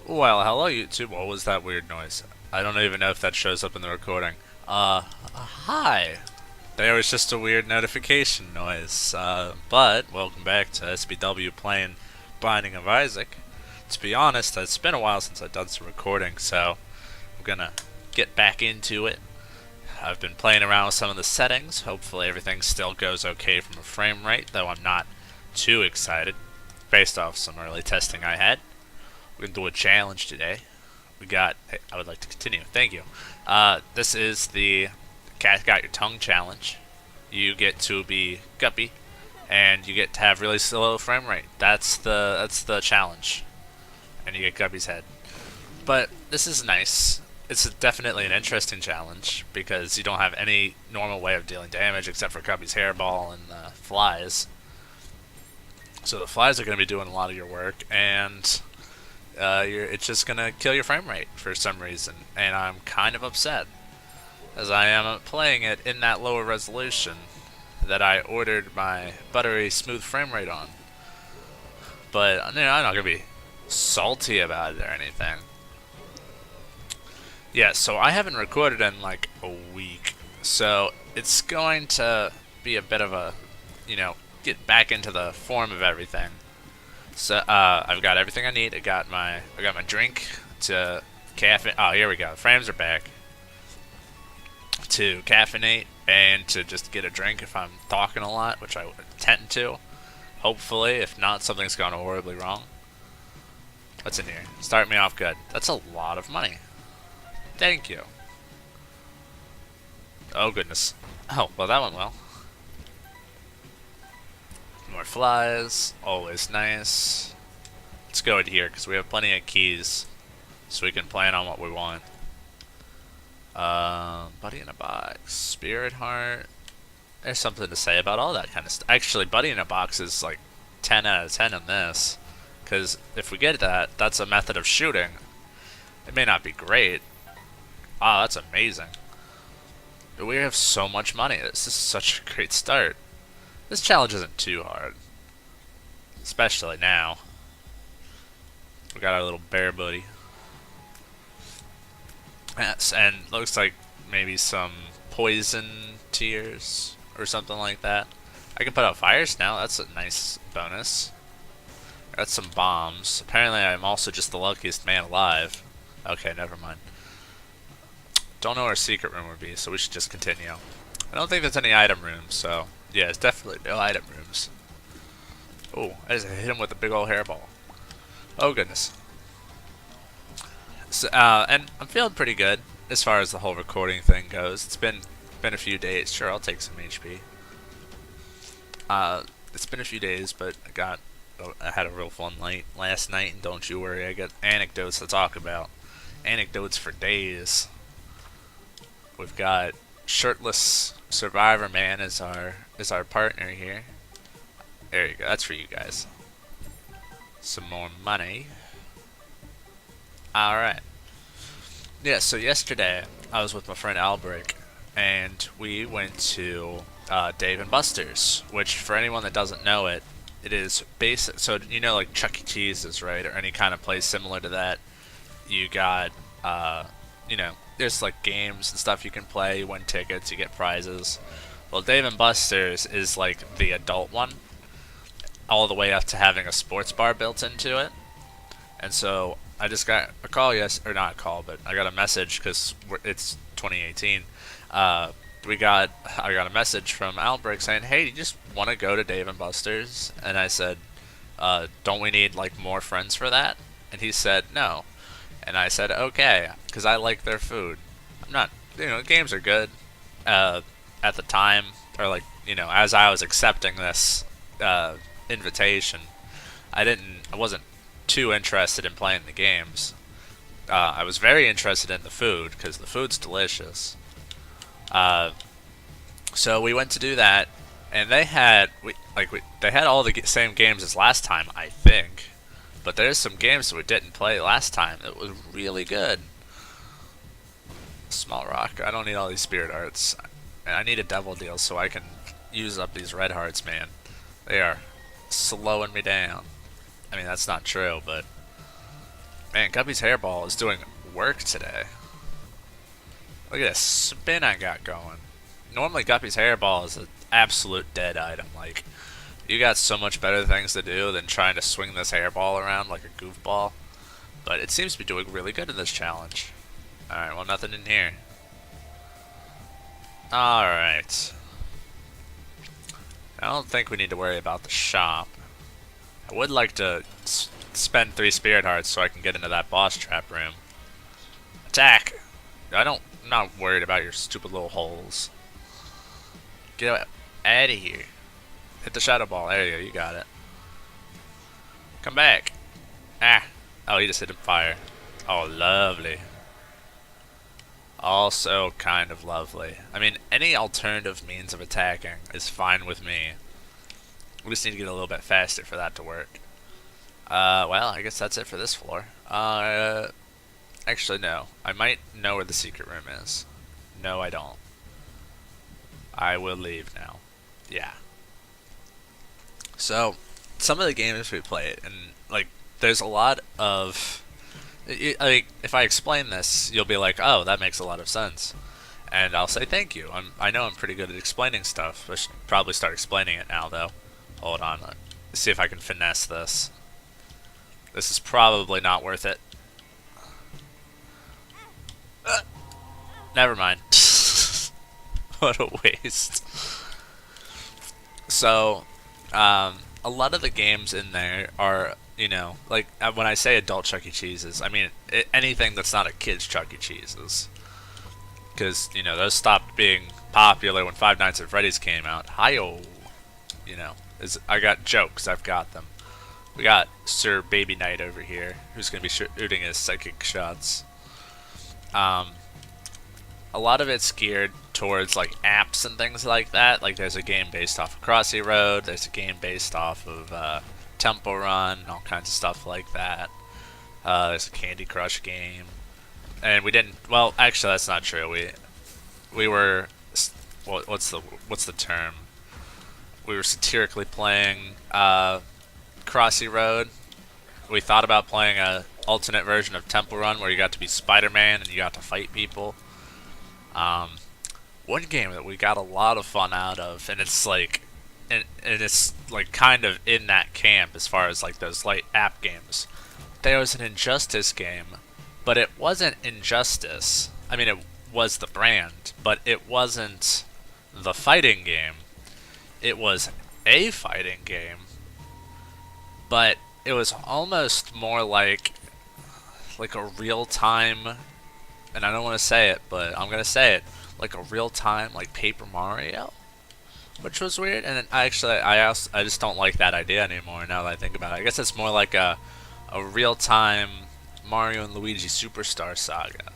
Well, hello YouTube. What was that weird noise? I don't even know if that shows up in the recording. Hi. There was just a weird notification noise. But welcome back to SBW playing Binding of Isaac. To be honest, it's been a while since I've done some recording, so I'm gonna get back into it. I've been playing around with some of the settings. Hopefully everything still goes okay from a frame rate, though I'm not too excited based off some early testing I had. We're gonna do a challenge today. Hey, I would like to continue. Thank you. This is the Cat Got Your Tongue challenge. You get to be Guppy, and you get to have really slow frame rate. That's the challenge, and you get Guppy's head. But this is nice. It's definitely an interesting challenge because you don't have any normal way of dealing damage except for Guppy's hairball and the flies. So the flies are going to be doing a lot of your work, and it's just gonna kill your frame rate for some reason, and I'm kind of upset, as I am playing it in that lower resolution that I ordered my buttery smooth frame rate on. But I'm not gonna be salty about it or anything. Yeah, so I haven't recorded in like a week, so it's going to be a bit of a, get back into the form of everything. So I've got everything I need. I got my drink to caffeine. Oh, here we go. Frames are back. To caffeinate and to just get a drink if I'm talking a lot, which I tend to. Hopefully, if not, something's gone horribly wrong. What's in here? Start me off good. That's a lot of money. Thank you. Oh goodness. Oh well, that went well. More flies, always nice. Let's go in here because we have plenty of keys, so we can plan on what we want. Buddy in a box, spirit heart. There's something to say about all that kind of stuff. Actually, buddy in a box is like 10 out of 10 in this, because if we get that, that's a method of shooting. It may not be great. Ah, that's amazing. But we have so much money. This is such a great start. This challenge isn't too hard, especially now. We got our little bear buddy. Yes, and looks like maybe some poison tears or something like that. I can put out fires now. That's a nice bonus. Got some bombs. Apparently, I'm also just the luckiest man alive. Okay, never mind. Don't know where our secret room would be, so we should just continue. I don't think there's any item rooms, so yeah, it's definitely no item rooms. Oh, I just hit him with a big old hairball. Oh goodness. So, and I'm feeling pretty good as far as the whole recording thing goes. It's been a few days. Sure, I'll take some HP. It's been a few days, but I had a real fun night last night, and don't you worry, I got anecdotes to talk about. Anecdotes for days. We've got Shirtless Survivor Man is our partner here. There you go. That's for you guys. Some more money. All right. Yeah. So yesterday I was with my friend Albrecht, and we went to Dave and Buster's, which for anyone that doesn't know it, it is basic. So like Chuck E. Cheese's, right, or any kind of place similar to that. You got there's like games and stuff you can play. You win tickets, you get prizes. Well, Dave and Buster's is like the adult one, all the way up to having a sports bar built into it. And so I just got a call, or not a call, but I got a message because it's 2018. I got a message from Albrecht saying, "Hey, do you just want to go to Dave and Buster's?" And I said, "Don't we need like more friends for that?" And he said, "No." And I said, "Okay," because I like their food. I'm not, games are good. At the time, or like, as I was accepting this invitation, I wasn't too interested in playing the games. I was very interested in the food because the food's delicious. So we went to do that, and they had all the same games as last time, I think. But there's some games that we didn't play last time that was really good. Small rock. I don't need all these spirit hearts. And I need a devil deal so I can use up these red hearts, man. They are slowing me down. I mean, that's not true, but Man, Guppy's hairball is doing work today. Look at this spin I got going. Normally Guppy's hairball is an absolute dead item. Like, you got so much better things to do than trying to swing this hairball around like a goofball. But it seems to be doing really good in this challenge. Alright, well, nothing in here. Alright. I don't think we need to worry about the shop. I would like to spend 3 spirit hearts so I can get into that boss trap room. Attack! I'm not worried about your stupid little holes. Get out of here. Hit the shadow ball. There you go, you got it. Come back. Ah. Oh, he just hit him fire. Oh, lovely. Also kind of lovely. I mean, any alternative means of attacking is fine with me. We just need to get a little bit faster for that to work. Well, I guess that's it for this floor. Actually, no. I might know where the secret room is. No, I don't. I will leave now. Yeah. So, some of the games we played, and, like, there's a lot of... Like, if I explain this, you'll be like, oh, that makes a lot of sense. And I'll say thank you. I know I'm pretty good at explaining stuff. I should probably start explaining it now, though. Hold on. Let's see if I can finesse this. This is probably not worth it. Never mind. What a waste. So, a lot of the games in there are, you know, like, when I say adult Chuck E. Cheese's, I mean anything that's not a kid's Chuck E. Cheese's. Because, you know, those stopped being popular when Five Nights at Freddy's came out. Hi-yo! You know, I got jokes, I've got them. We got Sir Baby Knight over here, who's going to be shooting his psychic shots. A lot of it's geared towards, like, apps and things like that. Like, there's a game based off of Crossy Road, there's a game based off of Temple Run, all kinds of stuff like that. There's a Candy Crush game. And we didn't, well, actually that's not true. We were, what's the term? We were satirically playing Crossy Road. We thought about playing a alternate version of Temple Run where you got to be Spider-Man and you got to fight people. One game that we got a lot of fun out of, and it's like, and it's like kind of in that camp as far as like those light app games. There was an Injustice game, but it wasn't Injustice. I mean, it was the brand, but it wasn't the fighting game. It was a fighting game, but it was almost more like a real-time, and I don't want to say it, but I'm gonna say it, like a real-time like Paper Mario, which was weird. And then I just don't like that idea anymore now that I think about it. I guess it's more like a real-time Mario and Luigi Superstar Saga,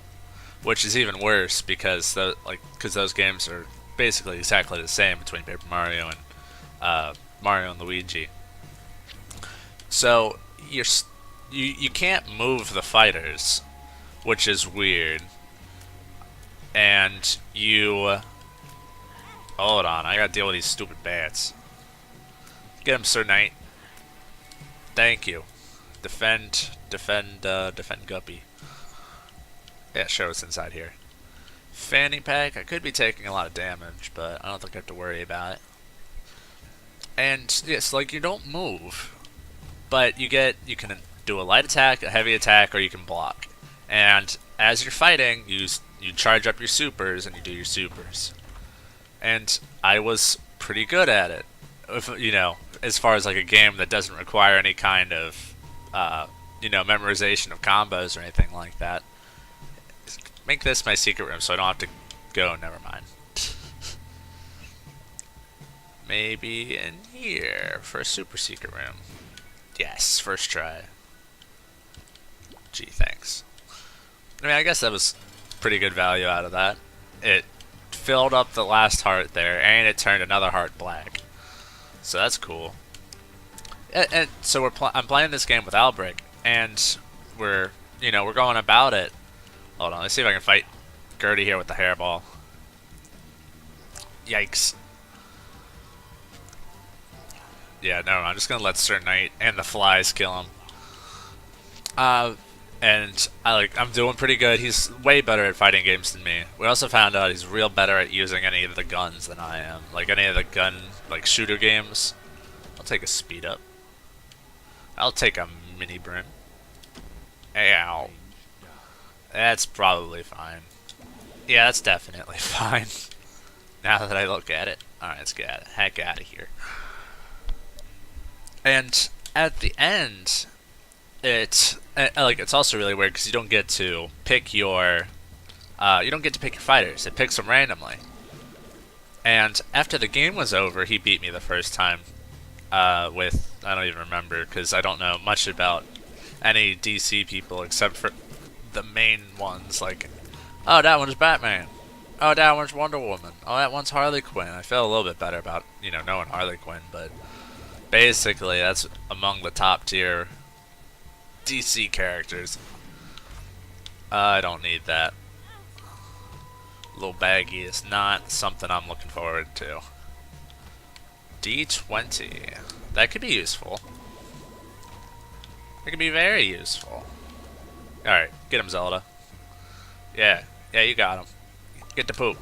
which is even worse because those games are basically exactly the same between Paper Mario and Mario and Luigi. So you can't move the fighters, which is weird. And hold on, I gotta deal with these stupid bats. Get him, Sir Knight. Thank you. Defend Guppy. Yeah, show us inside here. Fanny pack. I could be taking a lot of damage, but I don't think I have to worry about it. And yes, like, you don't move, but you can do a light attack, a heavy attack, or you can block. And as you're fighting, you charge up your supers and you do your supers. And I was pretty good at it, you know, as far as like a game that doesn't require any kind of you know, memorization of combos or anything like that. Make this my secret room so I don't have to go. Never mind. Maybe in here for a super secret room. Yes, first try. Gee, thanks. I mean, I guess that was pretty good value out of that. It filled up the last heart there, and it turned another heart black. So that's cool. And so I'm playing this game with Albrick, and we're going about it. Hold on, let's see if I can fight Gertie here with the hairball. Yikes. Yeah, no, I'm just gonna let Sir Knight and the flies kill him. And I'm doing pretty good. He's way better at fighting games than me. We also found out he's real better at using any of the guns than I am. Like any of the gun shooter games. I'll take a speed up. I'll take a mini brim. Ow. That's probably fine. Yeah, that's definitely fine. Now that I look at it. Alright, let's get the heck out of here. And at the end, it's also really weird because you don't get to pick your fighters. It picks them randomly. And after the game was over, he beat me the first time with, I don't even remember because I don't know much about any DC people except for the main ones. Like, oh, that one's Batman. Oh, that one's Wonder Woman. Oh, that one's Harley Quinn. I feel a little bit better about, knowing Harley Quinn, but basically that's among the top tier DC characters. I don't need that. Little baggy is not something I'm looking forward to. D20. That could be useful. It could be very useful. Alright, get him, Zelda. Yeah, you got him. Get the poop.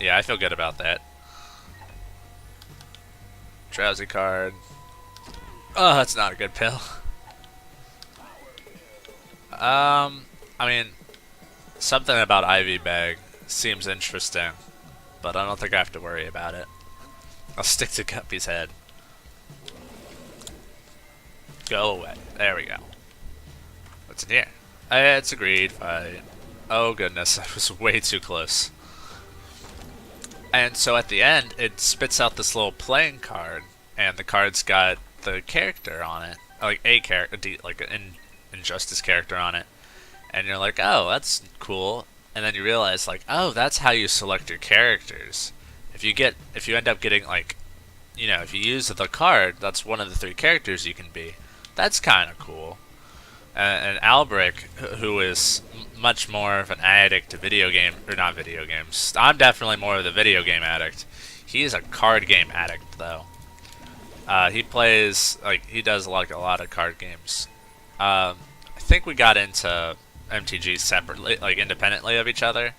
Yeah, I feel good about that. Drowsy card. Oh, that's not a good pill. I mean, something about Ivy Bag seems interesting, but I don't think I have to worry about it. I'll stick to Guppy's head. Go away. There we go. What's in here? It's a greed fight. Oh goodness, I was way too close. And so at the end, it spits out this little playing card, and the card's got the character on it, like a character, like an Injustice character on it, and you're like, oh, that's cool. And then you realize, like, oh, that's how you select your characters. If you end up getting like, if you use the card, that's one of the 3 characters you can be. That's kind of cool. And Albrecht, who is much more of an addict to not video games. I'm definitely more of the video game addict. He's a card game addict, though. He plays, he does like a lot of card games. I think we got into MTG separately, independently of each other.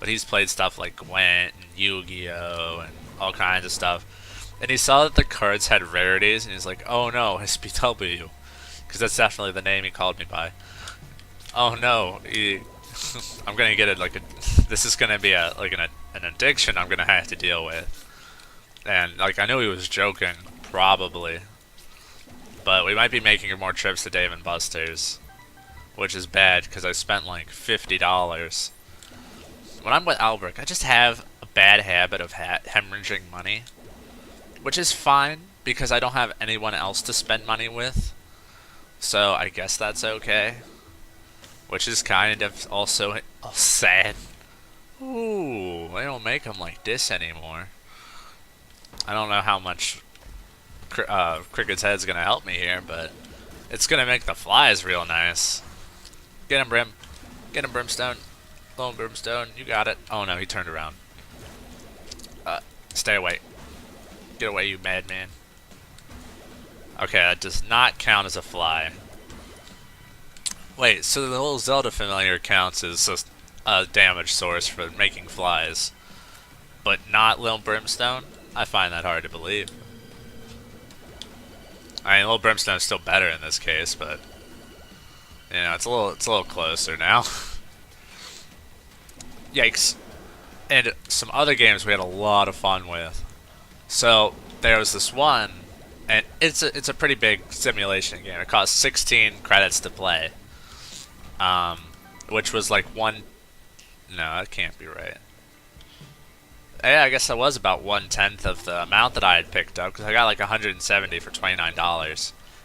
But he's played stuff like Gwent and Yu-Gi-Oh! And all kinds of stuff. And he saw that the cards had rarities, and he's like, oh no, SPW. Because that's definitely the name he called me by. Oh no, I'm gonna get it this is gonna be an addiction I'm gonna have to deal with. And I knew he was joking, probably. But we might be making more trips to Dave & Buster's. Which is bad, because I spent like $50. When I'm with Albrecht, I just have a bad habit of hemorrhaging money. Which is fine, because I don't have anyone else to spend money with. So I guess that's okay. Which is kind of also sad. Ooh, they don't make them like this anymore. I don't know how much Cricket's Head's gonna help me here, but it's gonna make the flies real nice. Get him, Brim. Get him, Brimstone. Lone Brimstone, you got it. Oh no, he turned around. Stay away. Get away, you madman. Okay, that does not count as a fly. Wait, so the little Zelda familiar counts as a damage source for making flies, but not Lil Brimstone? I find that hard to believe. I mean, Lil Brimstone's still better in this case, but it's a little closer now. Yikes! And some other games we had a lot of fun with. So there was this one. And it's a pretty big simulation game. It costs 16 credits to play. Which was like one... No, that can't be right. Yeah, I guess that was about 1/10 of the amount that I had picked up. Because I got like 170 for $29. And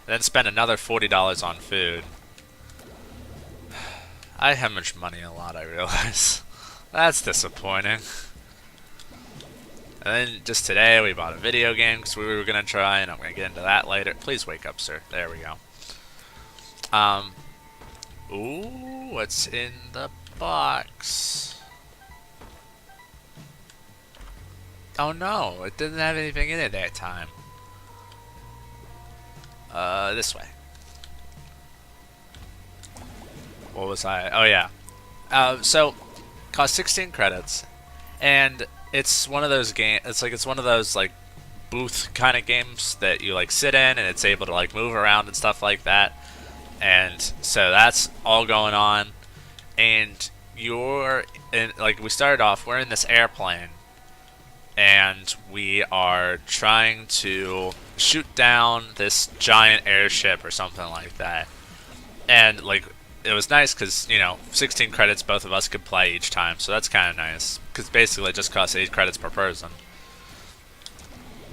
then spent another $40 on food. I hemorrhage money a lot, I realize. That's disappointing. And then just today we bought a video game because we were going to try, and I'm going to get into that later. Please wake up, sir. There we go. Ooh, what's in the box? Oh no, it didn't have anything in it that time. This way. What was I? Oh yeah. So cost 16 credits, and it's one of those it's one of those like booth kind of games that you like sit in and it's able to like move around and stuff like that. And so that's all going on, and you're in, like, we started off, we're in this airplane, and we are trying to shoot down this giant airship or something like that. And like, it was nice because, you know, 16 credits both of us could play each time, so that's kind of nice because basically it just costs 8 credits per person.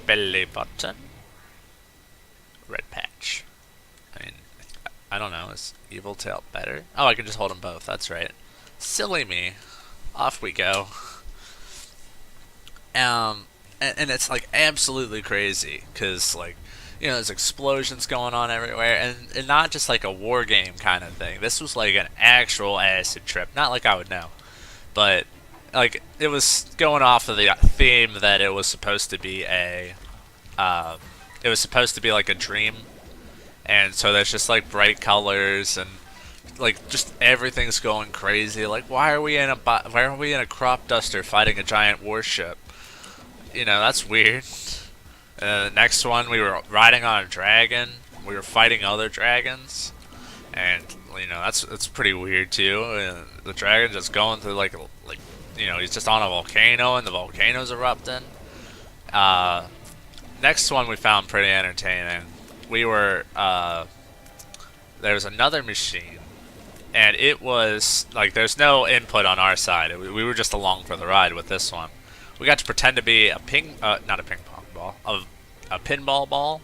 Belly button, red patch. I mean, I don't know, is Evil Tail better? Oh, I can just hold them both, that's right. Silly me. Off we go. And it's like absolutely crazy because, like, you know, there's explosions going on everywhere, and not just like a war game kind of thing. This was like an actual acid trip. Not like I would know, but like it was going off of the theme that it was supposed to be it was supposed to be like a dream, and so there's just like bright colors and like just everything's going crazy. Like, why are we in a crop duster fighting a giant warship? You know, that's weird. The next one, we were riding on a dragon. We were fighting other dragons, and you know that's pretty weird too. The dragon just going through like you know, he's just on a volcano and the volcano's erupting. Next one we found pretty entertaining. We were there was another machine, and it was like there's no input on our side. We were just along for the ride with this one. We got to pretend to be not a ping pong ball, a pinball ball.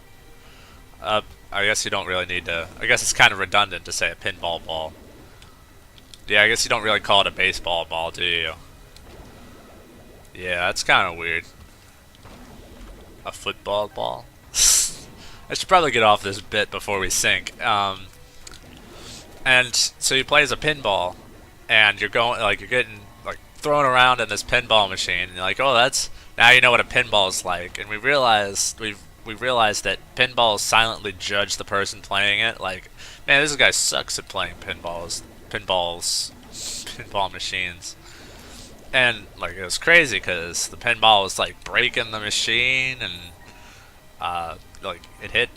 I guess you don't really need to. I guess it's kind of redundant to say a pinball ball. Yeah, I guess you don't really call it a baseball ball, do you? Yeah, that's kind of weird. A football ball. I should probably get off this bit before we sink. And so you play as a pinball, and you're getting like thrown around in this pinball machine, and you're like, oh, that's, now you know what a pinball is like. And we realized that pinballs silently judge the person playing it. Like, man, this guy sucks at playing pinball machines. And like, it was crazy because the pinball was like breaking the machine, and like it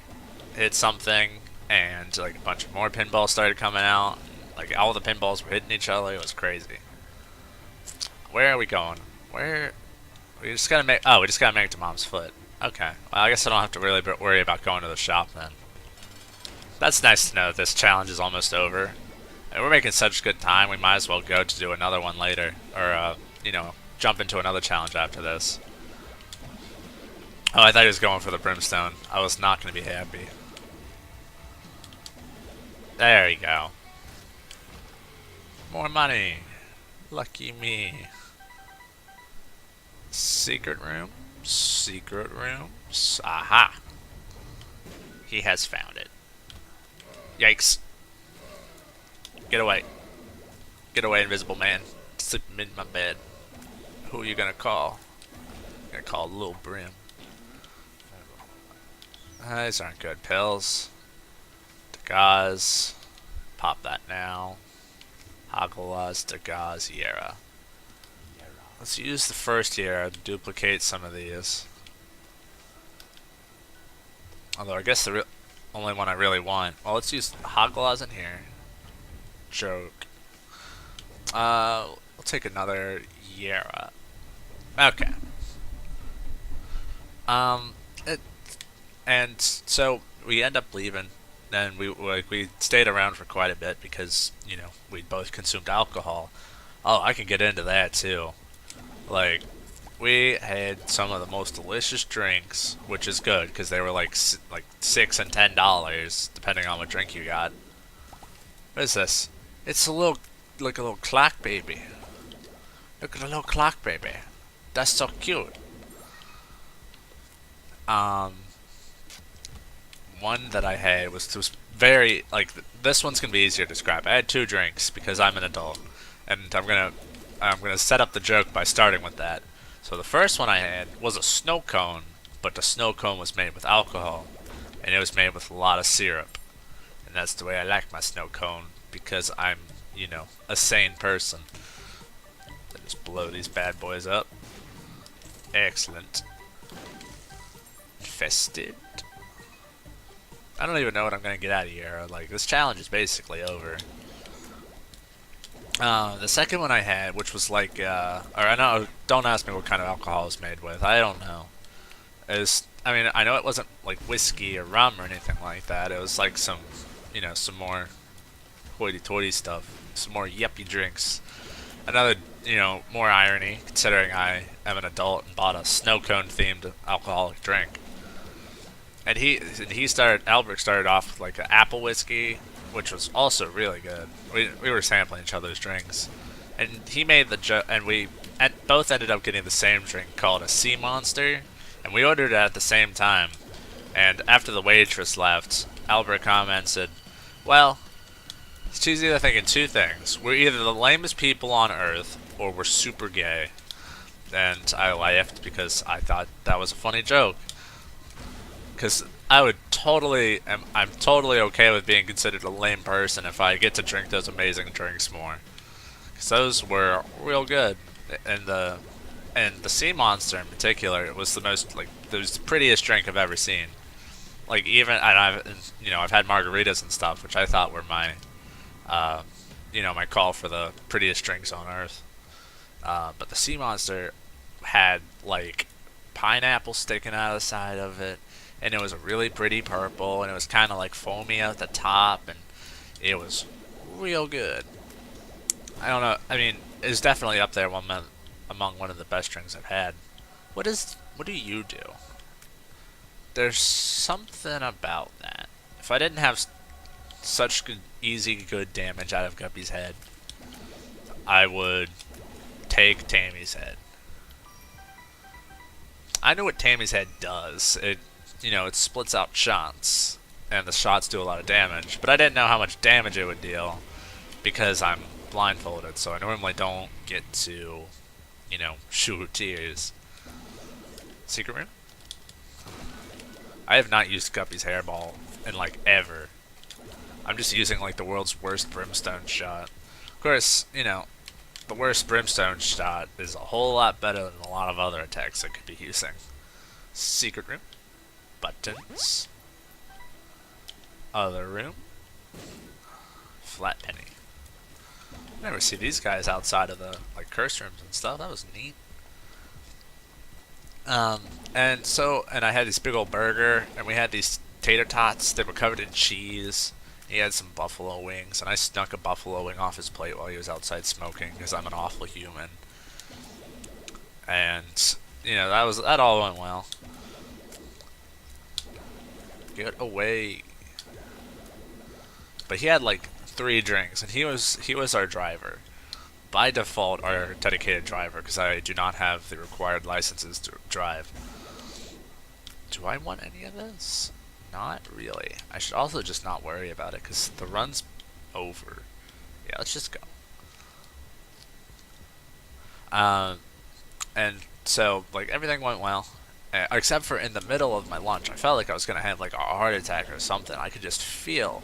hit something, and like a bunch of more pinballs started coming out. Like, all the pinballs were hitting each other. It was crazy. Where are we going? We just gotta make it to Mom's foot. Okay. Well, I guess I don't have to really worry about going to the shop then. That's nice to know that this challenge is almost over. And we're making such good time, we might as well go to do another one later. Or, you know, jump into another challenge after this. Oh, I thought he was going for the brimstone. I was not going to be happy. There you go. More money. Lucky me. Secret room. Secret rooms. Aha. He has found it. Yikes. Get away. Get away, invisible man. Slip in my bed. Who are you gonna call? I'm gonna call Lil Brim. These aren't good pills. Dagaz. Pop that now. Hagelaz, Dagaz, Yera. Let's use the first Yera to duplicate some of these. Although I guess the only one I really want. Well, let's use Hagelaz in here. Joke. We'll take another Yera. Okay. And so we end up leaving, and we stayed around for quite a bit because, you know, we both consumed alcohol. Oh, I can get into that too. Like, we had some of the most delicious drinks, which is good because they were like $6 and $10 depending on what drink you got. What is this? It's a little clock baby. Look at the little clock baby. That's so cute. One that I had was very, like, this one's gonna be easier to describe. I had 2 drinks because I'm an adult, and I'm gonna set up the joke by starting with that. So the first one I had was a snow cone, but the snow cone was made with alcohol, and it was made with a lot of syrup, and that's the way I like my snow cone because I'm you know, a sane person. Let's blow these bad boys up. Excellent. Infested. I don't even know what I'm gonna get out of here. Like, this challenge is basically over. The second one I had, which was like, or I know, don't ask me what kind of alcohol it's made with. I don't know. I mean, I know it wasn't like whiskey or rum or anything like that. It was like some, you know, some more hoity-toity stuff, some more yuppie drinks. Another, you know, more irony, considering I am an adult and bought a snow cone themed alcoholic drink. And Albert started off with like an apple whiskey, which was also really good. We were sampling each other's drinks, and he made and we both ended up getting the same drink called a sea monster, and we ordered it at the same time. And after the waitress left, Albert commented, "Well, she's either thinking two things: we're either the lamest people on earth, or we're super gay." And I laughed because I thought that was a funny joke. Because I'm totally okay with being considered a lame person if I get to drink those amazing drinks more. Because those were real good. And the sea monster in particular was the most, like, it was the prettiest drink I've ever seen. Like, even, and I've had margaritas and stuff, which I thought were my, my call for the prettiest drinks on earth. But the sea monster had, like, pineapple sticking out of the side of it. And it was a really pretty purple, and it was kind of like foamy at the top, and it was real good. I don't know. I mean, it's definitely up there among one of the best drinks I've had. What do you do? There's something about that. If I didn't have such good damage out of Guppy's head, I would take Tammy's head. I know what Tammy's head does. It splits out shots, and the shots do a lot of damage, but I didn't know how much damage it would deal because I'm blindfolded, so I normally don't get to, shoot tears. Secret room? I have not used Guppy's hairball in, like, ever. I'm just using, like, the world's worst brimstone shot. Of course, the worst brimstone shot is a whole lot better than a lot of other attacks I could be using. Secret room? Buttons. Other room. Flat penny. Never see these guys outside of the curse rooms and stuff. That was neat. And I had this big old burger, and we had these tater tots that were covered in cheese. He had some buffalo wings, and I snuck a buffalo wing off his plate while he was outside smoking because I'm an awful human. And that all went well. Get away. But he had like 3 drinks, and he was our driver. By default, our dedicated driver, because I do not have the required licenses to drive. Do I want any of this? Not really. I should also just not worry about it, because the run's over. Yeah, let's just go. And so, everything went well. Except for in the middle of my lunch, I felt like I was going to have, a heart attack or something. I could just feel,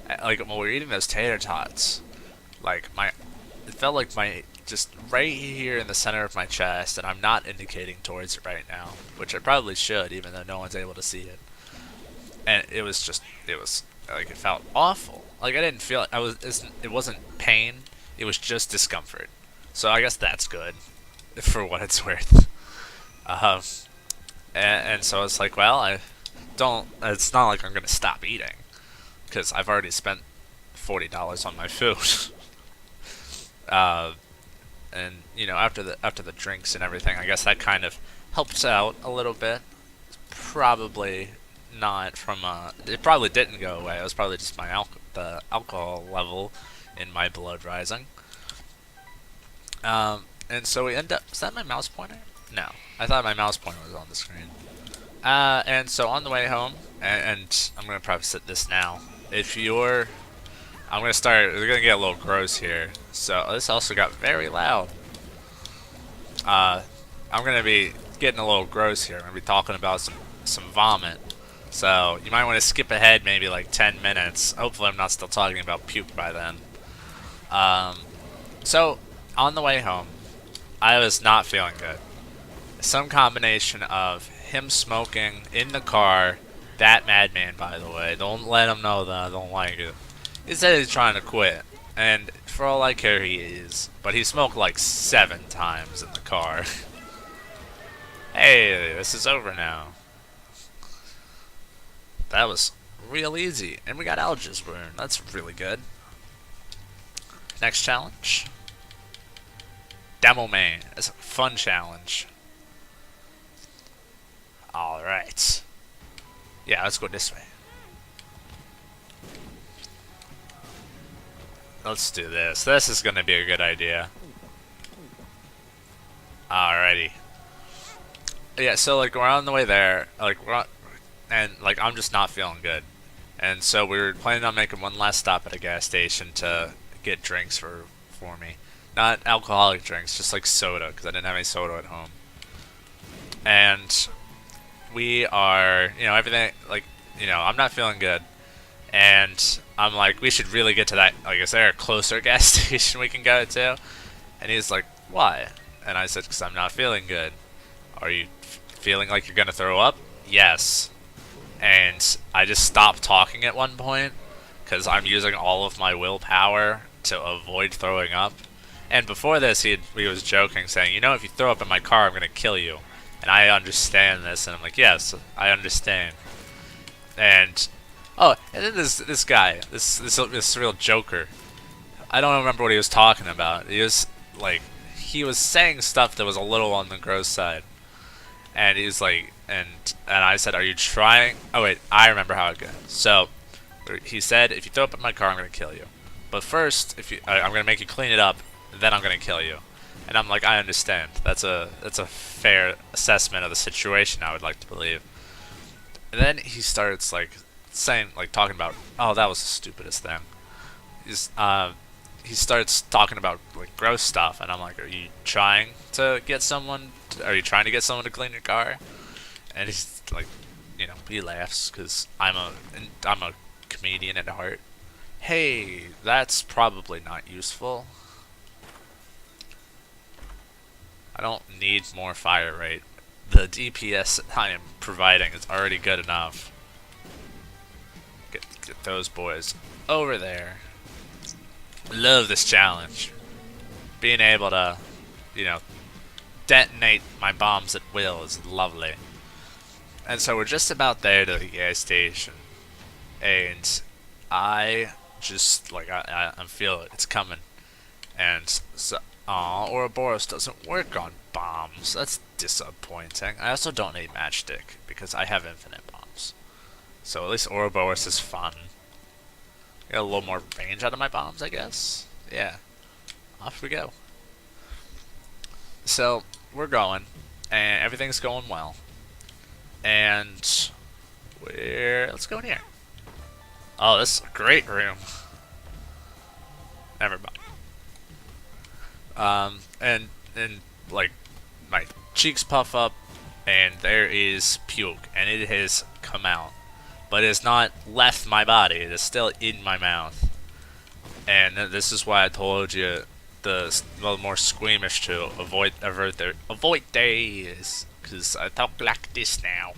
when we were eating those tater tots, it felt like just right here in the center of my chest, and I'm not indicating towards it right now, which I probably should, even though no one's able to see it. And it felt awful. I didn't feel it. It wasn't pain. It was just discomfort. So I guess that's good, for what it's worth. And so it's like, well, it's not like I'm going to stop eating, because I've already spent $40 on my food. And, after the drinks and everything, I guess that kind of helps out a little bit. Probably not from, it probably didn't go away. It was probably just the alcohol level in my blood rising. And so we end up, is that my mouse pointer? No, I thought my mouse pointer was on the screen. And so on the way home, and I'm going to probably set this now. I'm going to start, we're going to get a little gross here. So this also got very loud. I'm going to be getting a little gross here. I'm going to be talking about some vomit. So you might want to skip ahead maybe 10 minutes. Hopefully I'm not still talking about puke by then. Um, so on the way home, I was not feeling good. Some combination of him smoking in the car, that madman, by the way, don't let him know that I don't like it. He said he's trying to quit, and for all I care, he is. But he smoked like 7 times in the car. Hey, this is over now. That was real easy, and we got algae burn. That's really good. Next challenge. Demo Man. It's a fun challenge. Alright. Yeah, let's go this way. Let's do this. This is gonna be a good idea. Alrighty. Yeah, so like we're on the way there, like and like I'm just not feeling good. And so we were planning on making one last stop at a gas station to get drinks for me. Not alcoholic drinks, just like soda, because I didn't have any soda at home. And we are, everything, like, I'm not feeling good. And I'm like, we should really get to that, like, is there a closer gas station we can go to? And he's like, why? And I said, because I'm not feeling good. Are you feeling like you're going to throw up? Yes. And I just stopped talking at one point, because I'm using all of my willpower to avoid throwing up. And before this, he was joking, saying, if you throw up in my car, I'm going to kill you. And I understand this, and I'm like, yes, I understand. And and then this guy, this real joker. I don't remember what he was talking about. He was saying stuff that was a little on the gross side. And he's like, and I said, are you trying? Oh wait, I remember how it goes. So he said, if you throw up in my car, I'm gonna kill you. But first, I'm gonna make you clean it up, then I'm gonna kill you. And I'm like, I understand. That's a fair assessment of the situation, I would like to believe. And then he starts talking about, oh, that was the stupidest thing. He starts talking about like gross stuff, and I'm like, are you trying to get someone to clean your car? And he's like, he laughs because I'm a comedian at heart. Hey, that's probably not useful. I don't need more fire rate. The DPS I am providing is already good enough. Get those boys over there. Love this challenge. Being able to, detonate my bombs at will is lovely. And so we're just about there to the gas station. And I just, I'm feeling it. It's coming. And so, Ouroboros doesn't work on bombs. That's disappointing. I also don't need matchstick, because I have infinite bombs. So at least Ouroboros is fun. Get a little more range out of my bombs, I guess. Yeah. Off we go. So, we're going, and everything's going well. And let's go in here. Oh, this is a great room. Never mind. And like, my cheeks puff up, and there is puke, and it has come out. But it has not left my body, it is still in my mouth. And this is why I told you the more squeamish to avoid days, because I talk like this now.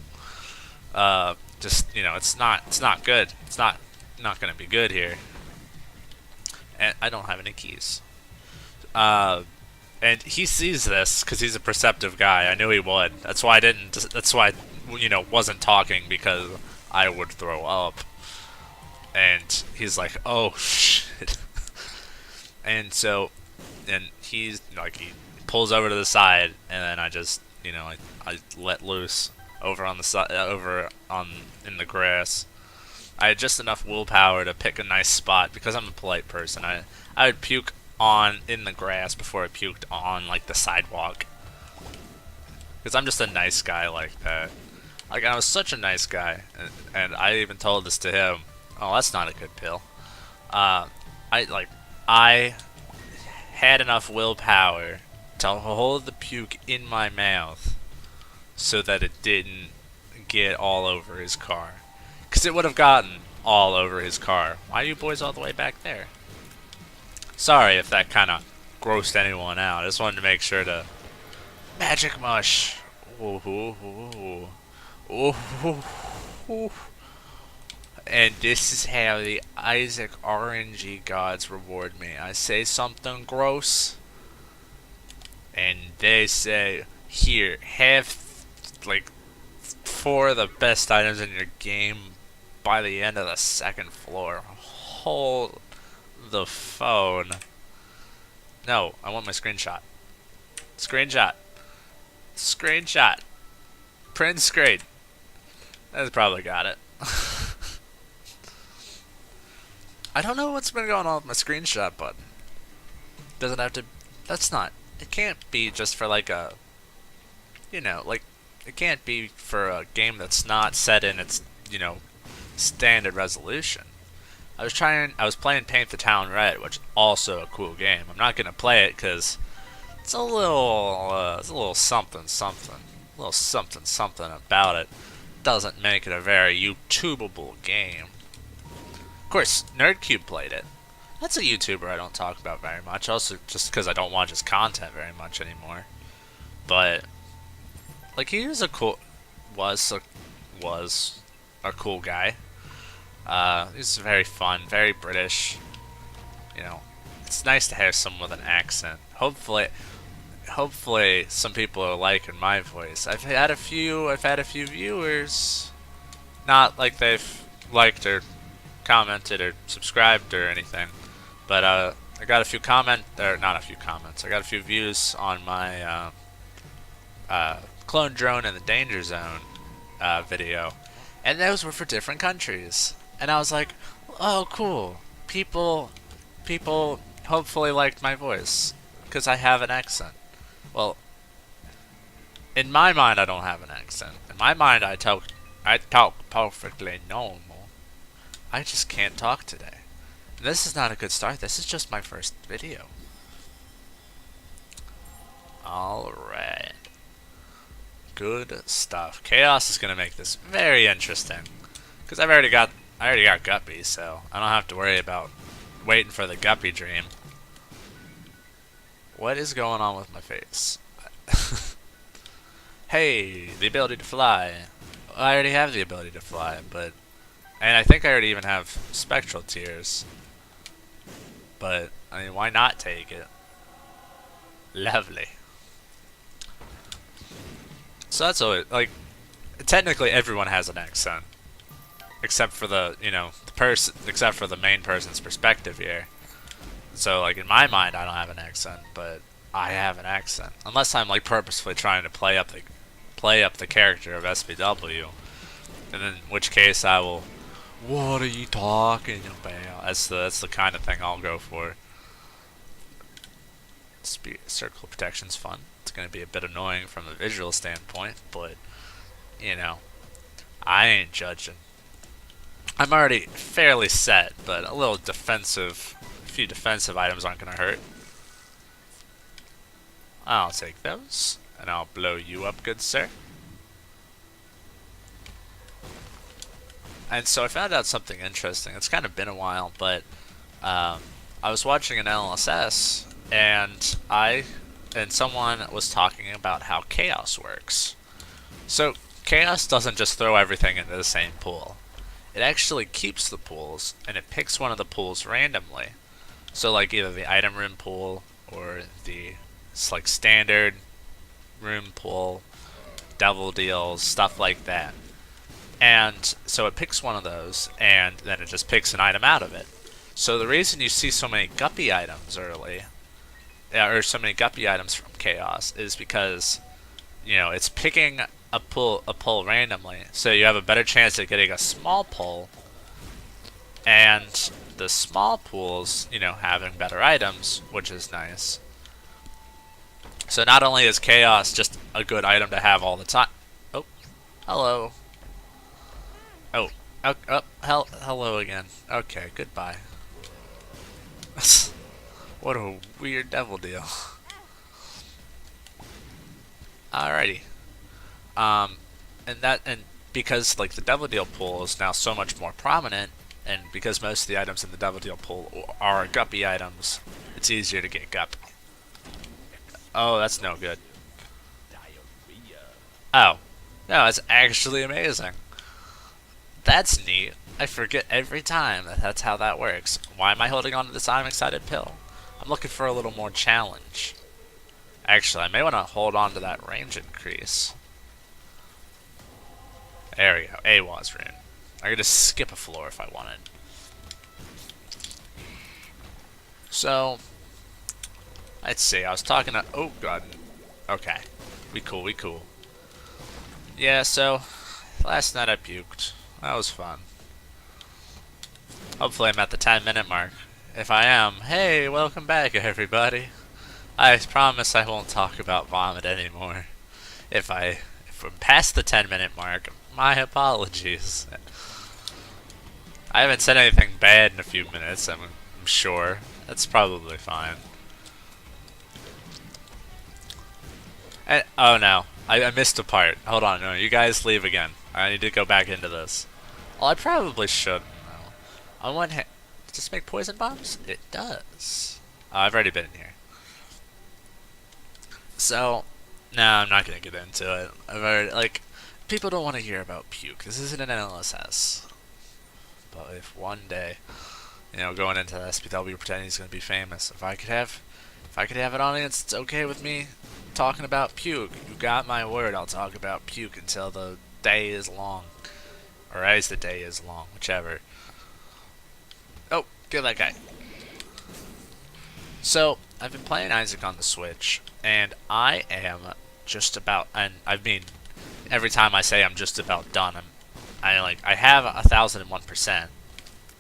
It's not good. It's not gonna be good here. And I don't have any keys. And he sees this because he's a perceptive guy. I knew he would. That's why I wasn't talking, because I would throw up. And he's like, oh shit. And so, and he's like, he pulls over to the side, and then I just, I let loose over on the side, in the grass. I had just enough willpower to pick a nice spot, because I'm a polite person. I would puke in the grass before I puked on the sidewalk, because I'm just a nice guy like that. I was such a nice guy, and I even told this to him. Oh, that's not a good pill. I had enough willpower to hold the puke in my mouth so that it didn't get all over his car. Because it would have gotten all over his car. Why are you boys all the way back there? Sorry if that kind of grossed anyone out. I just wanted to make sure to... Magic Mush! Ooh, ooh, ooh. Ooh, ooh, ooh. And this is how the Issac RNG gods reward me. I say something gross, and they say, here, have like 4 of the best items in your game by the end of the 2nd floor. Hold the phone. No, I want my screenshot. Screenshot. Screenshot. Print screen. That's probably got it. I don't know what's been going on with my screenshot button. Doesn't have to... That's not... It can't be just for like a... You know, like... It can't be for a game that's not set in its, you know, standard resolution. I was playing Paint the Town Red, which is also a cool game. I'm not gonna play it because it's a little something something. A little something something about it doesn't make it a very YouTubeable game. Of course, NerdCube played it. That's a YouTuber I don't talk about very much. Also, just because I don't watch his content very much anymore. But like, he was a cool, was a cool guy. He's very fun, very British. You know, it's nice to have someone with an accent. Hopefully some people are liking my voice. I've had a few viewers, not like they've liked or commented or subscribed or anything, but I got a few not a few comments. I got a few views on my clone drone in the danger zone video, and those were for different countries. And I was like, oh, cool. People hopefully liked my voice because I have an accent. Well, in my mind, I don't have an accent. In my mind, I talk perfectly normal. I just can't talk today. And this is not a good start. This is just my first video. Alright. Good stuff. Chaos is going to make this very interesting. Because I already got Guppy, so I don't have to worry about waiting for the Guppy dream. What is going on with my face? Hey, the ability to fly. I already have the ability to fly, and I think I already even have spectral tears. But, I mean, why not take it? Lovely. So that's always, like, technically everyone has an accent. Except for the, you know, except for the main person's perspective here. So, like, in my mind, I don't have an accent, but I have an accent. Unless I'm, like, purposefully trying to play up the character of SPW. And in which case I will, what are you talking about? That's the kind of thing I'll go for. Circle protection's fun. It's going to be a bit annoying from a visual standpoint, but, you know, I ain't judging. I'm already fairly set, but a few defensive items aren't going to hurt. I'll take those, and I'll blow you up, good sir. And so I found out something interesting. It's kind of been a while, but I was watching an LSS, and someone was talking about how chaos works. So chaos doesn't just throw everything into the same pool. It actually keeps the pools, and it picks one of the pools randomly. So, like, either the item room pool or the like standard room pool, devil deals, stuff like that. And so it picks one of those, and then it just picks an item out of it. So the reason you see so many guppy items early, or so many guppy items from chaos, is because, you know, it's picking a pull randomly, so you have a better chance at getting a small pull, and the small pools, you know, having better items, which is nice. So not only is chaos just a good item to have all the time. Oh, hello. Oh, hello again. Okay, goodbye. What a weird devil deal. Alrighty. And because like the devil deal pool is now so much more prominent and because most of the items in the Double Deal pool are guppy items, it's easier to get guppy. Oh, that's no good. Oh. No, that's actually amazing. That's neat. I forget every time that that's how that works. Why am I holding on to this I'm excited pill? I'm looking for a little more challenge. Actually, I may want to hold on to that range increase. There we go. AWAS rune. I could just skip a floor if I wanted. So, let's see. I was talking to... Oh, God. Okay. We cool, we cool. Yeah, so, last night I puked. That was fun. Hopefully I'm at the 10-minute mark. If I am, hey, welcome back, everybody. I promise I won't talk about vomit anymore. If I'm past the 10-minute mark, my apologies. I haven't said anything bad in a few minutes, I'm sure. That's probably fine. And, oh no, I missed a part. Hold on, no, you guys leave again. I need to go back into this. Well, I probably shouldn't, though. On one hand, does this make poison bombs? It does. Oh, I've already been in here. So, no, I'm not gonna get into it. I've already, like, people don't want to hear about puke. This isn't an LSS. But if one day, you know, going into the SPW pretending he's gonna be famous, if I could have an audience, it's okay with me talking about puke. You got my word. I'll talk about puke until the day is long, or as the day is long, whichever. Oh, get that guy. So I've been playing Isaac on the Switch, and I am just about. And I mean, every time I say I'm just about done, I have 1,001%,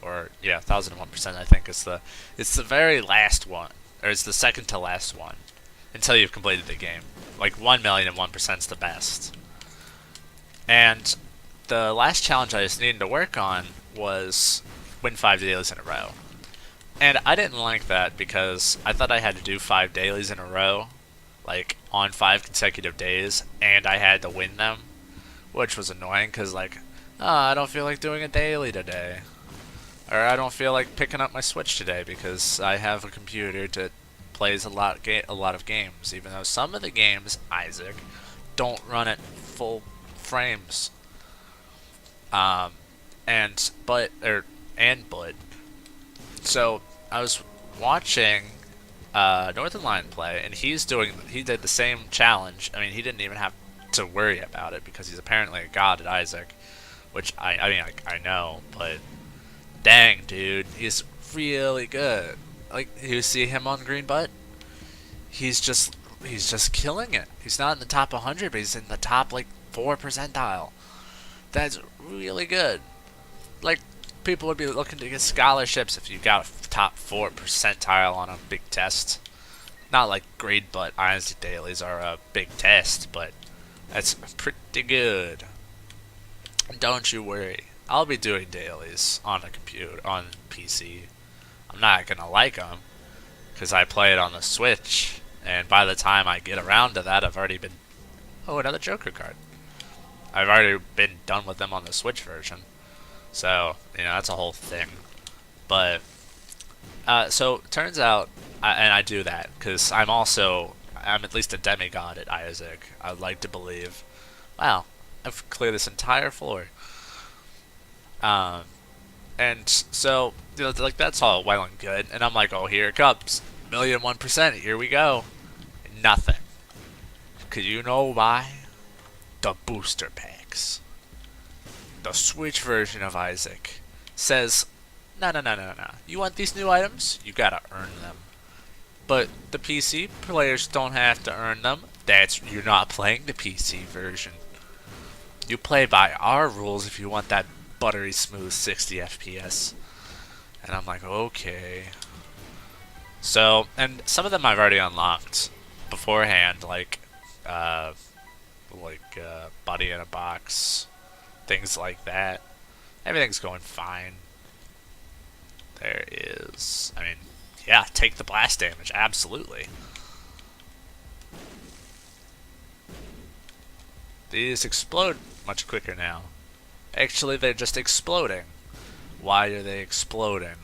or yeah, 1,001%. I think it's the very last one, or it's the second to last one, until you've completed the game. Like 1,001% is the best. And the last challenge I just needed to work on was win 5 dailies in a row. And I didn't like that because I thought I had to do 5 dailies in a row, like on 5 consecutive days, and I had to win them, which was annoying because, like, oh, I don't feel like doing a daily today. Or I don't feel like picking up my Switch today because I have a computer that plays a lot of games, even though some of the games, Isaac, don't run at full frames. So I was watching Northern Lion play, and he did the same challenge. I mean, he didn't even have to worry about it because he's apparently a god at Isaac, which I know, but dang, dude, he's really good. Like, you see him on Green Butt? He's just killing it. He's not in the top 100, but he's in the top, like, 4 percentile. That's really good. Like, people would be looking to get scholarships if you got a top 4 percentile on a big test. Not like grade butt Isaac dailies are a big test, but that's pretty good. Don't you worry. I'll be doing dailies on a computer, on PC. I'm not gonna like them, because I play it on the Switch, and by the time I get around to that, I've already been... Oh, another Joker card. I've already been done with them on the Switch version. So, you know, that's a whole thing. But, so, turns out, and I do that, because I'm at least a demigod at Isaac. I'd like to believe. Wow, I've cleared this entire floor. And so, you know, like, that's all well and good. And I'm like, oh, here it comes. 1,001%, here we go. Nothing. Cause you know why? The booster packs. The Switch version of Isaac says, no. You want these new items? You gotta earn them. But the PC players don't have to earn them. You're not playing the PC version. You play by our rules if you want that buttery smooth 60 FPS. And I'm like, okay. So, and some of them I've already unlocked beforehand, like Buddy in a Box, things like that. Everything's going fine. There is, I mean, yeah, take the blast damage, absolutely. These explode much quicker now. Actually, they're just exploding. Why are they exploding?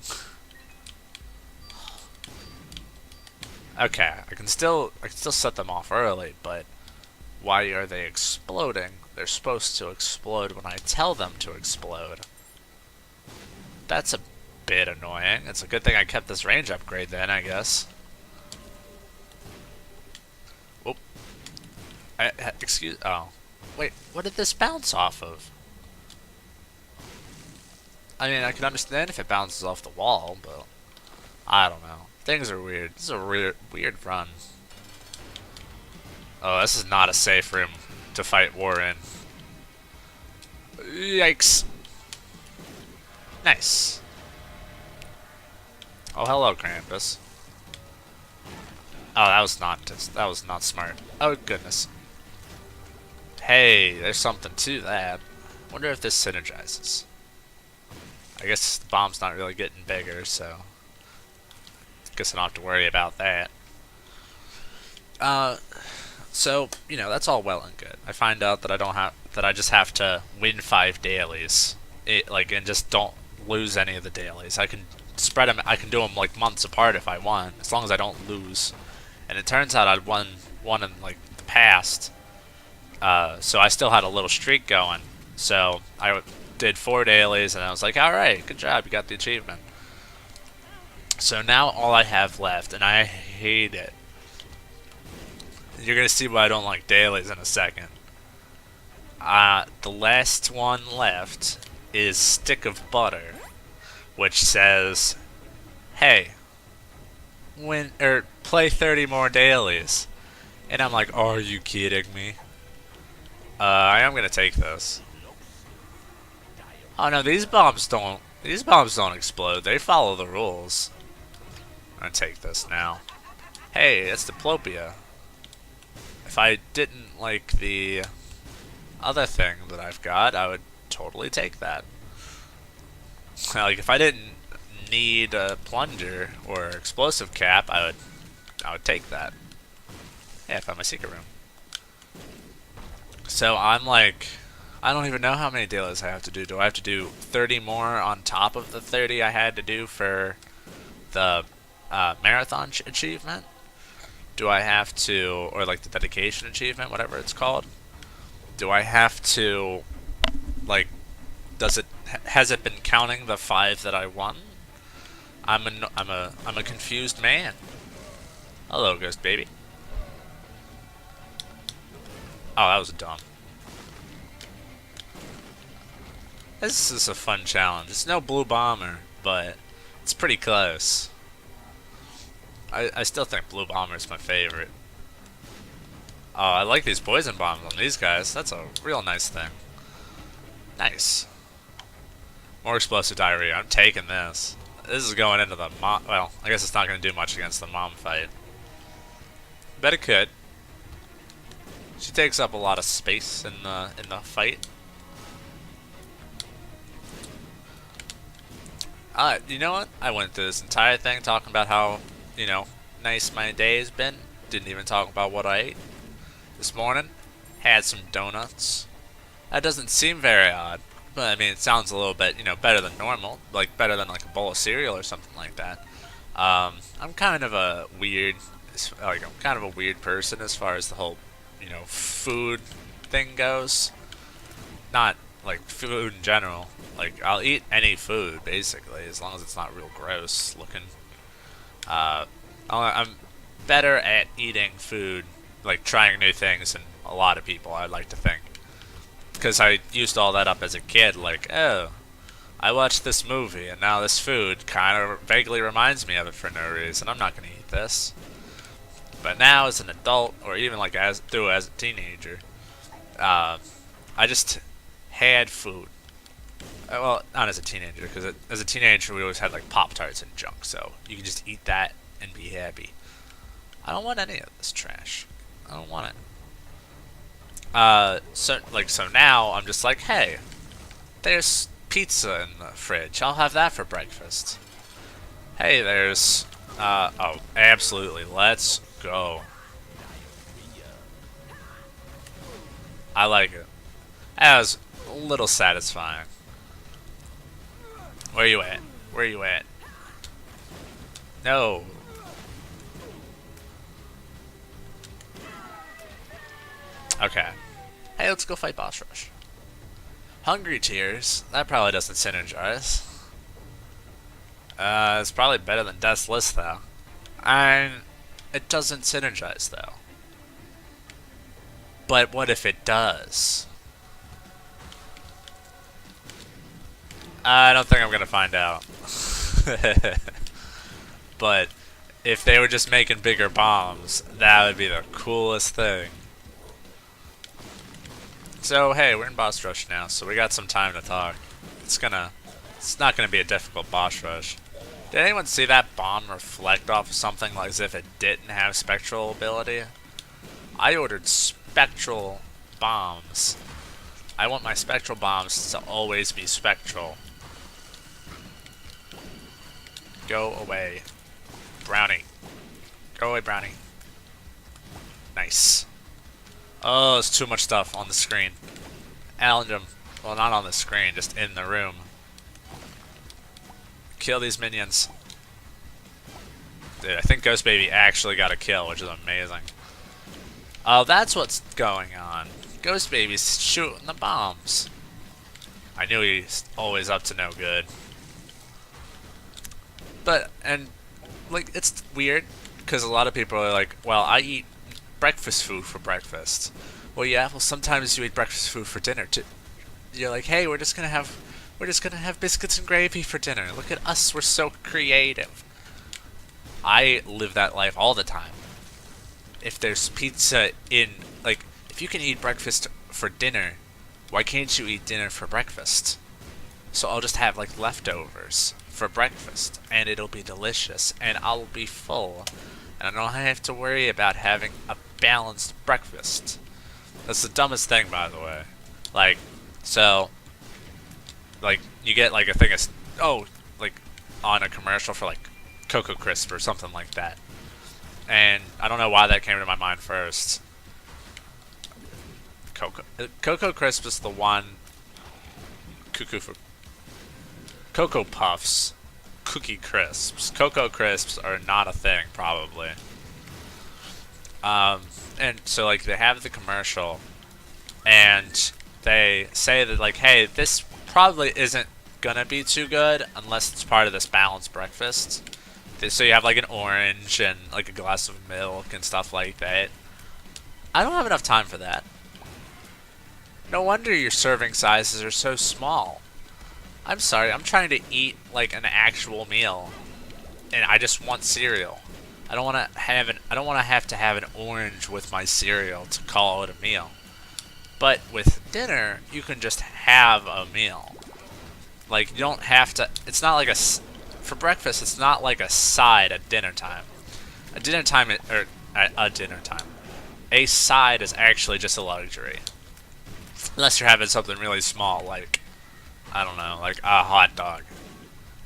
Okay, I can still set them off early, but why are they exploding? They're supposed to explode when I tell them to explode. That's a bit annoying. It's a good thing I kept this range upgrade then, I guess. Whoop. Excuse. Oh. Wait, what did this bounce off of? I mean, I can understand if it bounces off the wall, but I don't know. Things are weird. This is a weird run. Oh, this is not a safe room to fight war in. Yikes. Nice. Oh, hello, Krampus. Oh, that was not smart. Oh, goodness. Hey, there's something to that. Wonder if this synergizes. I guess the bomb's not really getting bigger, so guess I don't have to worry about that. So you know that's all well and good. I find out that I just have to win 5 dailies, and just don't lose any of the dailies. I can spread them. I can do them like months apart if I want, as long as I don't lose. And it turns out I'd won one in like the past, so I still had a little streak going. So I did 4 dailies, and I was like, all right, good job, you got the achievement. So now all I have left, and I hate it. You're gonna see why I don't like dailies in a second. The last one left is Stick of Butter, which says, "Hey, play 30 more dailies," and I'm like, "Are you kidding me?" I am gonna take this. Oh no, these bombs don't explode. They follow the rules. I'm gonna take this now. Hey, it's Diplopia. If I didn't like the other thing that I've got, I would totally take that. Like if I didn't need a plunger or explosive cap, I would take that. Hey, I found my secret room. So I'm like, I don't even know how many dailies I have to do. Do I have to do 30 more on top of the 30 I had to do for the marathon achievement? Do I have to, or like the dedication achievement, whatever it's called? Do I have to, like, has it been counting the 5 that I won? I'm a confused man. Hello, Ghost Baby. Oh, that was dumb. This is a fun challenge. It's no blue bomber, but it's pretty close. I still think blue bomber is my favorite. Oh, I like these poison bombs on these guys. That's a real nice thing. Nice. More explosive diarrhea. I'm taking this. This is going into the mom. Well, I guess it's not going to do much against the mom fight. Bet it could. She takes up a lot of space in the fight. You know what? I went through this entire thing talking about how, you know, nice my day has been. Didn't even talk about what I ate. This morning, had some donuts. That doesn't seem very odd, but I mean, it sounds a little bit, you know, better than normal. Like, better than like a bowl of cereal or something like that. I'm kind of a weird, I'm kind of a weird person as far as the whole, you know, food thing goes. Not like food in general. Like, I'll eat any food, basically, as long as it's not real gross looking. I'm better at eating food, like trying new things than a lot of people, I'd like to think. Because I used all that up as a kid, like, oh, I watched this movie, and now this food kind of vaguely reminds me of it for no reason. I'm not going to eat this. But now, as an adult, or even like as a teenager, I just had food. Well, not as a teenager, because as a teenager we always had like Pop-Tarts and junk, so you can just eat that and be happy. I don't want any of this trash. I don't want it. So now I'm just like, hey, there's pizza in the fridge. I'll have that for breakfast. Hey, there's, oh, absolutely, let's go. I like it. That was a little satisfying. Where you at? Where you at? No. Okay. Hey, let's go fight Boss Rush. Hungry Tears. That probably doesn't synergize. It's probably better than Death's List, though. And it doesn't synergize, though. But what if it does? I don't think I'm gonna find out. But if they were just making bigger bombs, that would be the coolest thing. So hey, we're in boss rush now, so we got some time to talk. It's not gonna be a difficult boss rush. Did anyone see that bomb reflect off of something like as if it didn't have spectral ability? I ordered spectral bombs. I want my spectral bombs to always be spectral. Go away. Brownie. Go away, Brownie. Nice. Oh, there's too much stuff on the screen. Alendum. Well, not on the screen, just in the room. Kill these minions. Dude, I think Ghost Baby actually got a kill, which is amazing. Oh, that's what's going on. Ghost Baby's shooting the bombs. I knew he's always up to no good. But, and, like, it's weird, because a lot of people are like, well, I eat breakfast food for breakfast. Well, yeah, well, sometimes you eat breakfast food for dinner, too. You're like, hey, we're just gonna have biscuits and gravy for dinner. Look at us, we're so creative. I live that life all the time. If there's pizza in, like, if you can eat breakfast for dinner, why can't you eat dinner for breakfast? So I'll just have, like, leftovers for breakfast, and it'll be delicious, and I'll be full, and I don't have to worry about having a balanced breakfast. That's the dumbest thing, by the way. Like, so, like, you get, like, a thing of, oh, like, on a commercial for, like, Cocoa Crisp or something like that. And I don't know why that came to my mind first. Cocoa Crisp is the one. Cuckoo for Cocoa Puffs, Cookie Crisps. Cocoa Crisps are not a thing, probably. And so, like, they have the commercial, and they say that, like, hey, this probably isn't gonna be too good unless it's part of this balanced breakfast. So you have, like, an orange and, like, a glass of milk and stuff like that. I don't have enough time for that. No wonder your serving sizes are so small. I'm sorry, I'm trying to eat, like, an actual meal, and I just want cereal. I don't want to have to have an orange with my cereal to call it a meal. But with dinner, you can just have a meal. Like, you don't have to. It's not like for breakfast. It's not like a side at dinner time. A dinner time, a side is actually just a luxury, unless you're having something really small, like, I don't know, like a hot dog.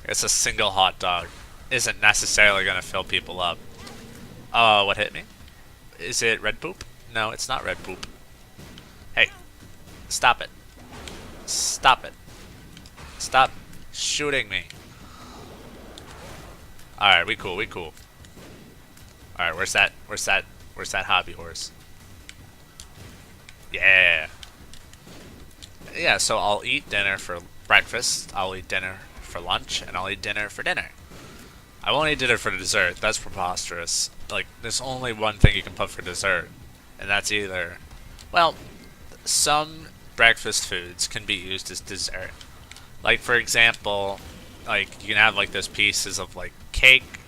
It's a single hot dog. Isn't necessarily going to fill people up. Oh, what hit me? Is it red poop? No, it's not red poop. Hey, stop it. Stop it. Stop shooting me. Alright, we cool. Alright, where's that hobby horse? Yeah. Yeah, so I'll eat dinner for breakfast, I'll eat dinner for lunch, and I'll eat dinner for dinner. I won't eat dinner for dessert. That's preposterous. Like, there's only one thing you can put for dessert, and that's either, well, some breakfast foods can be used as dessert. Like, for example, like, you can have, like, those pieces of, like, cake,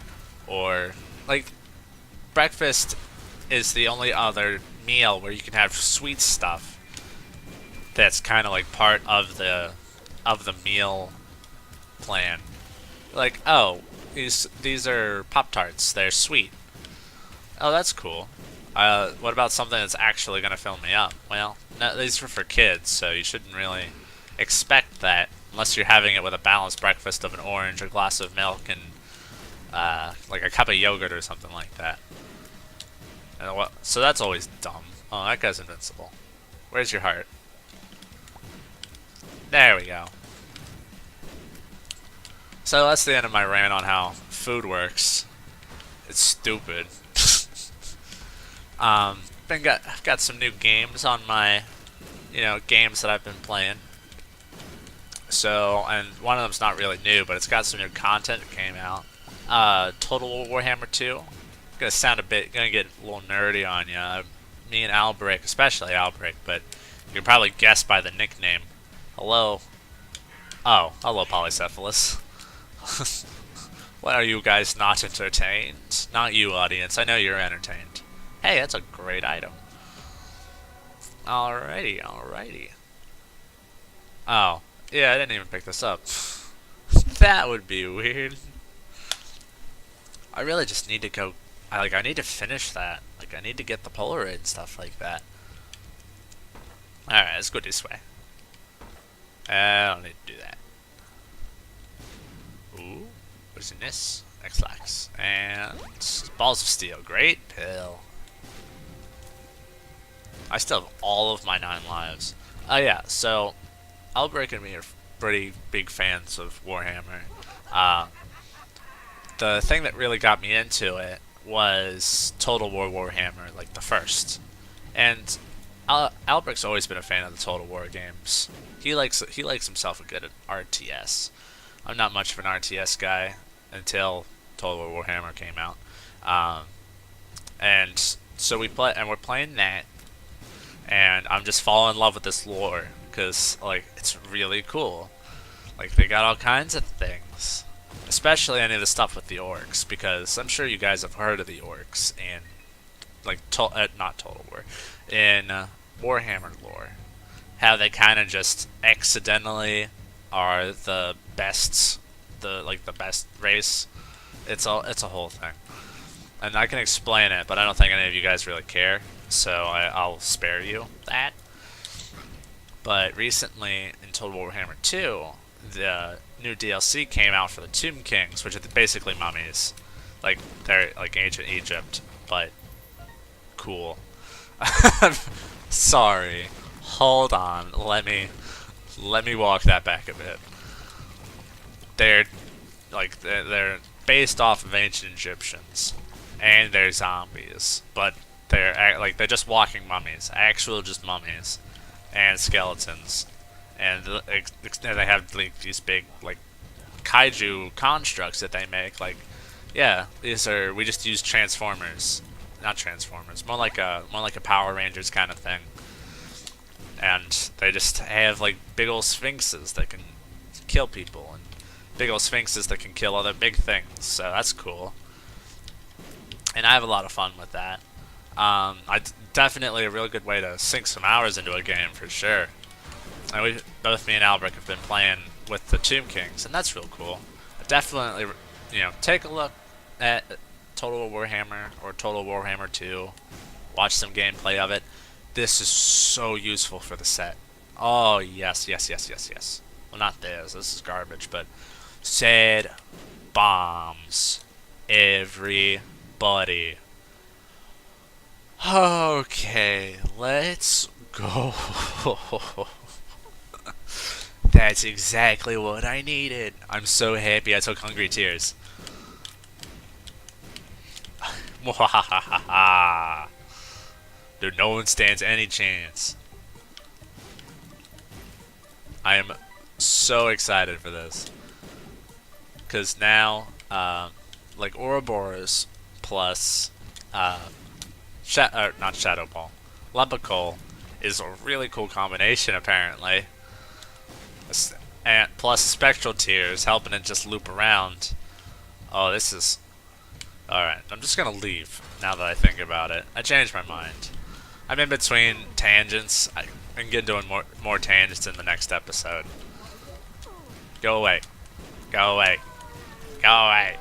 or, like, breakfast is the only other meal where you can have sweet stuff that's kind of like part of the meal plan. Like, oh, these are Pop-Tarts. They're sweet. Oh, that's cool. What about something that's actually going to fill me up? Well, no, these are for kids, so you shouldn't really expect that unless you're having it with a balanced breakfast of an orange, a glass of milk, and like a cup of yogurt or something like that. And so that's always dumb. Oh, that guy's invincible. Where's your heart? There we go. So that's the end of my rant on how food works. It's stupid. I've got some new games on my, games that I've been playing. So, and one of them's not really new, but it's got some new content that came out. Total Warhammer 2. Gonna get a little nerdy on you. Me and Albrecht, especially Albrecht, but you can probably guess by the nickname. Hello. Oh, hello, Polycephalus. What, are you guys not entertained? Not you, audience. I know you're entertained. Hey, that's a great item. Alrighty. Oh, yeah, I didn't even pick this up. That would be weird. I really just need to go... I need to finish that. Like, I need to get the Polaroid and stuff like that. Alright, let's go this way. I don't need to do that. Ooh, what's in this? X-Lax. And Balls of Steel. Great pill. I still have all of my 9 lives. Oh yeah, so Albrecht and me are pretty big fans of Warhammer. The thing that really got me into it was Total War Warhammer, like the first. And Albrecht's always been a fan of the Total War games. He likes himself a good RTS. I'm not much of an RTS guy until Total War Warhammer came out. And so we're playing that, and I'm just falling in love with this lore because like it's really cool. Like they got all kinds of things, especially any of the stuff with the orcs, because I'm sure you guys have heard of the orcs in like not Total War, in Warhammer lore, how they kind of just accidentally are the best, the best race. It's a whole thing, and I can explain it, but I don't think any of you guys really care, so I'll spare you that. But recently in Total Warhammer 2, the new DLC came out for the Tomb Kings, which are basically mummies. Like they're like ancient Egypt, but cool. Sorry. Hold on. Let me walk that back a bit. They're based off of ancient Egyptians, and they're zombies, but they're just walking mummies, actual just mummies, and skeletons, and they have like these big like kaiju constructs that they make. Like, yeah, we just use Transformers, not Transformers, more like a Power Rangers kind of thing, and they just have like big old sphinxes that can kill people, and big old sphinxes that can kill other big things. So that's cool, and I have a lot of fun with that. Definitely a really good way to sink some hours into a game for sure. And both me and Albrecht have been playing with the Tomb Kings, and that's real cool. Definitely, take a look at Total Warhammer or Total Warhammer 2. Watch some gameplay of it. This is so useful for the set. Oh yes. Well, not this. This is garbage, but said bombs. Everybody. Okay, let's go. That's exactly what I needed. I'm so happy I took Hungry Tears. Dude, no one stands any chance. I am so excited for this. Because now, like Ouroboros plus, not Shadow Ball, Lepical is a really cool combination apparently. And plus Spectral Tears helping it just loop around. Oh, this is... Alright, I'm just gonna leave now that I think about it. I changed my mind. I'm in between tangents. I can get doing more tangents in the next episode. Go away. Go away. Go away.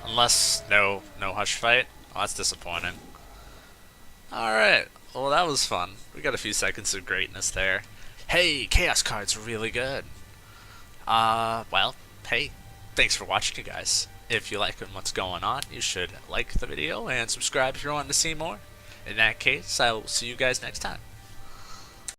Unless no hush fight. Oh, that's disappointing. Alright, well that was fun. We got a few seconds of greatness there. Hey, Chaos Card's really good. Well, hey, thanks for watching, you guys. If you like what's going on, you should like the video and subscribe if you want to see more. In that case, I will see you guys next time.